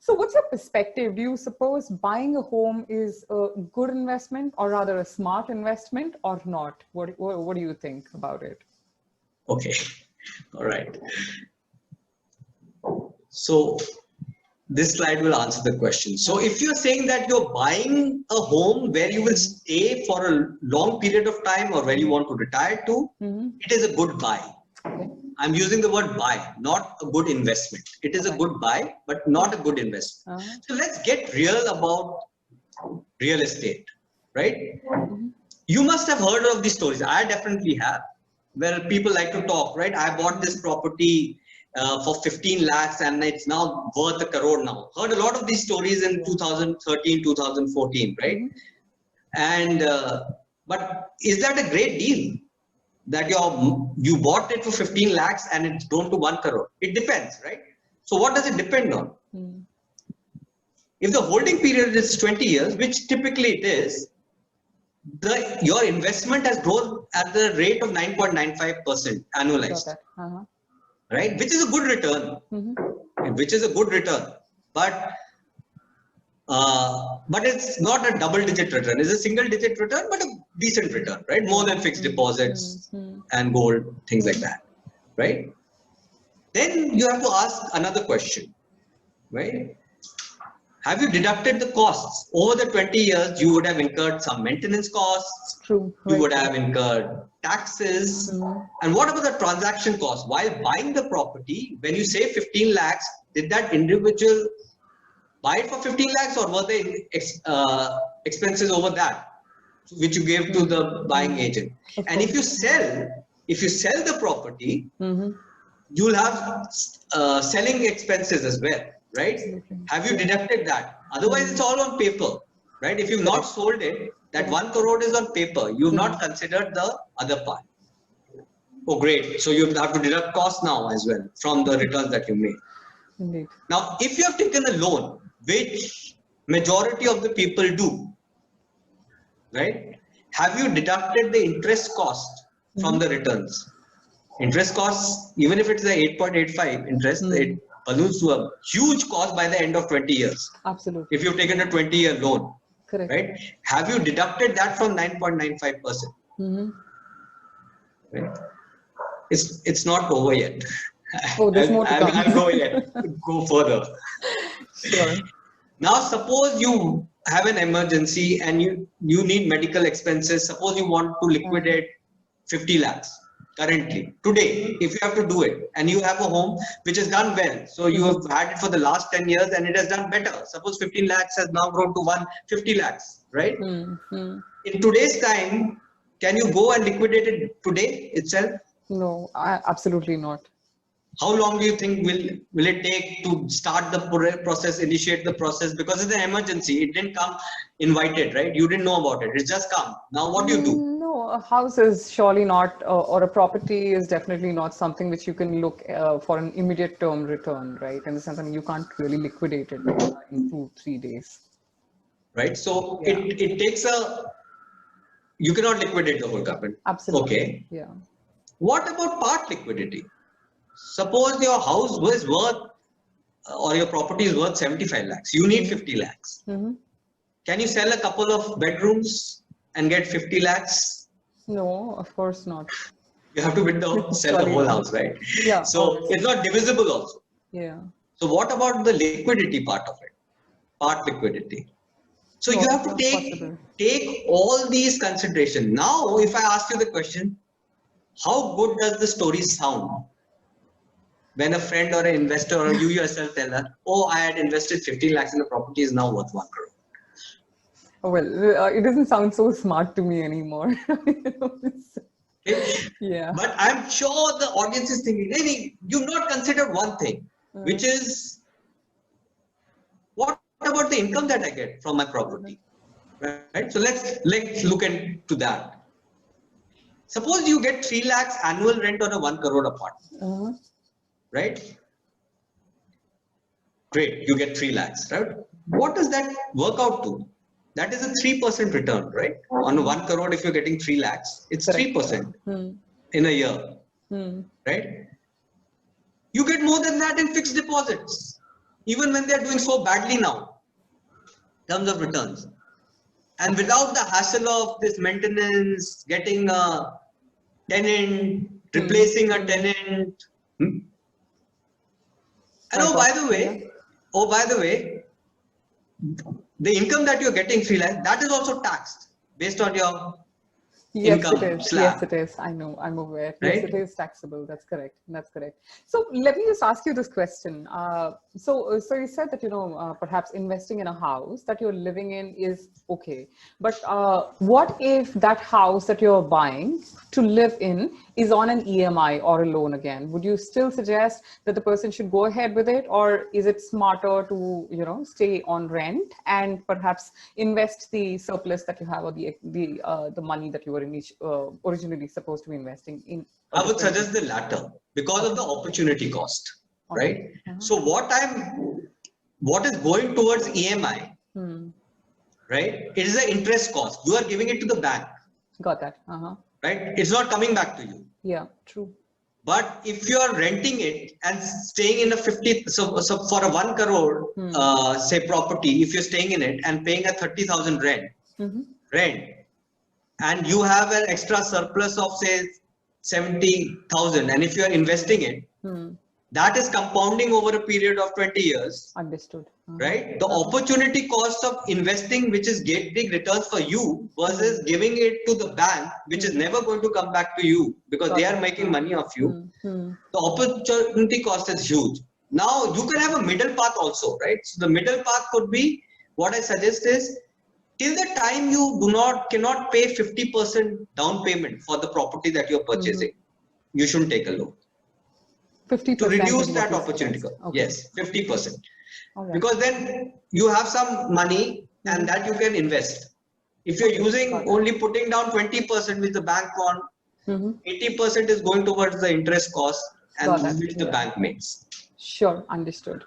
So what's your perspective? Do you suppose buying a home is a good investment, or rather a smart investment, or not? What do you think about it? Okay, all right. So this slide will answer the question. So if you're saying that you're buying a home where you will stay for a long period of time or where you want to retire to, it is a good buy. Okay. I'm using the word buy, not a good investment. It is a good buy, but not a good investment. So let's get real about real estate, right? You must have heard of these stories. I definitely have, where people like to talk, right? I bought this property for 15 lakhs and it's now worth 1 crore now. Heard a lot of these stories in 2013, 2014, right? And but is that a great deal? That you bought it for 15 lakhs and it's grown to 1 crore. It depends, right? So what does it depend on? If the holding period is 20 years, which typically it is, your investment has grown at the rate of 9.95% annualized, right? Which is a good return, which is a good return, but it's not a double-digit return. It's a single-digit return, but a decent return, right? More than fixed deposits and gold, things like that, right? Then you have to ask another question, right? Have you deducted the costs? Over the 20 years, you would have incurred some maintenance costs. True. You would have incurred taxes. And what about the transaction costs? While buying the property, when you say 15 lakhs, did that individual buy it for 15 lakhs or were there expenses over that, which you gave to the buying agent? And if you sell the property, you'll have selling expenses as well, right? Have you deducted that? Otherwise, it's all on paper, right? If you've not sold it, that 1 crore is on paper. You've not considered the other part. Oh, great. So you have to deduct costs now as well from the returns that you made. Indeed. Now, if you have taken a loan, which majority of the people do, right? Have you deducted the interest cost from the returns? Interest costs, even if it's a 8.85 interest, it balloons to a huge cost by the end of 20 years. Absolutely. If you've taken a 20-year loan, correct, right? Have you deducted that from 9.95%? Right? It's not over yet. Oh, there's more to come. I'll go yet. Go further. Sure. Now, suppose you have an emergency and you need medical expenses. Suppose you want to liquidate 50 lakhs. Currently, today, if you have to do it and you have a home which has done well, so you have had it for the last 10 years and it has done better. Suppose 15 lakhs has now grown to 150 lakhs, right? In today's time, can you go and liquidate it today itself? No, absolutely not. How long do you think will it take to start the process, initiate the process? Because it's an emergency. It didn't come invited, right? You didn't know about it. It's just come. Now, what do you do? No, a house is surely not, or a property is definitely not something which you can look for an immediate term return, right? In the sense, I mean, you can't really liquidate it in 2-3 days. Right. So it takes you cannot liquidate the whole capital. Absolutely. Okay. Yeah. What about part liquidity? Suppose your house was worth or your property is worth 75 lakhs. You need 50 lakhs. Can you sell a couple of bedrooms and get 50 lakhs? No, of course not. You have to sell the whole house, right? Yeah. So it's not divisible also. Yeah. So what about the liquidity part of it? Part liquidity. So you have to take all these considerations. Now, if I ask you the question, how good does the story sound? When a friend or an investor or you yourself tell her, oh, I had invested 15 lakhs in the property is now worth 1 crore. Well, it doesn't sound so smart to me anymore. Yeah. But I'm sure the audience is thinking, hey, you've not considered one thing, which is, what about the income that I get from my property? Right? So let's look into that. Suppose you get 3 lakhs annual rent on a 1 crore apartment. Right? Great, you get 3 lakhs, right? What does that work out to? That is a 3% return, right? On 1 crore, if you're getting 3 lakhs, it's 3% in a year, right? You get more than that in fixed deposits. even when they're doing so badly now, in terms of returns. And without the hassle of this maintenance, getting a tenant, replacing a tenant. And oh, by the way, the income that you're getting freelance, that is also taxed based on your income slab. Yes, it is. I know. I'm aware. Right? Yes, it is taxable. That's correct. That's correct. So let me just ask you this question. So you said that, perhaps investing in a house that you're living in is okay. But what if that house that you're buying to live in is on an EMI or a loan again? Would you still suggest that the person should go ahead with it? Or is it smarter to, stay on rent and perhaps invest the surplus that you have, or the money that you were originally supposed to be investing in? I would suggest the latter because of the opportunity cost, right? So what is going towards EMI, right? It is the interest cost. You are giving it to the bank. Got that. Right? It's not coming back to you. Yeah, true. But if you are renting it and staying in a 50, so for a 1 crore, say property, if you're staying in it and paying a 30,000 rent, and you have an extra surplus of say 70,000, and if you are investing it, that is compounding over a period of 20 years. Understood. Right? The opportunity cost of investing, which is getting returns for you, versus giving it to the bank, which is never going to come back to you because they are making money off you. The opportunity cost is huge. Now you can have a middle path also, right? So the middle path could be, what I suggest is, till the time you cannot pay 50% down payment for the property that you're purchasing, you shouldn't take a loan. 50% to reduce that opportunity cost. Okay. Yes, 50%. Because then you have some money and that you can invest. If you're using only putting down 20% with the bank bond, 80% is going towards the interest cost and which the bank makes. Sure, understood.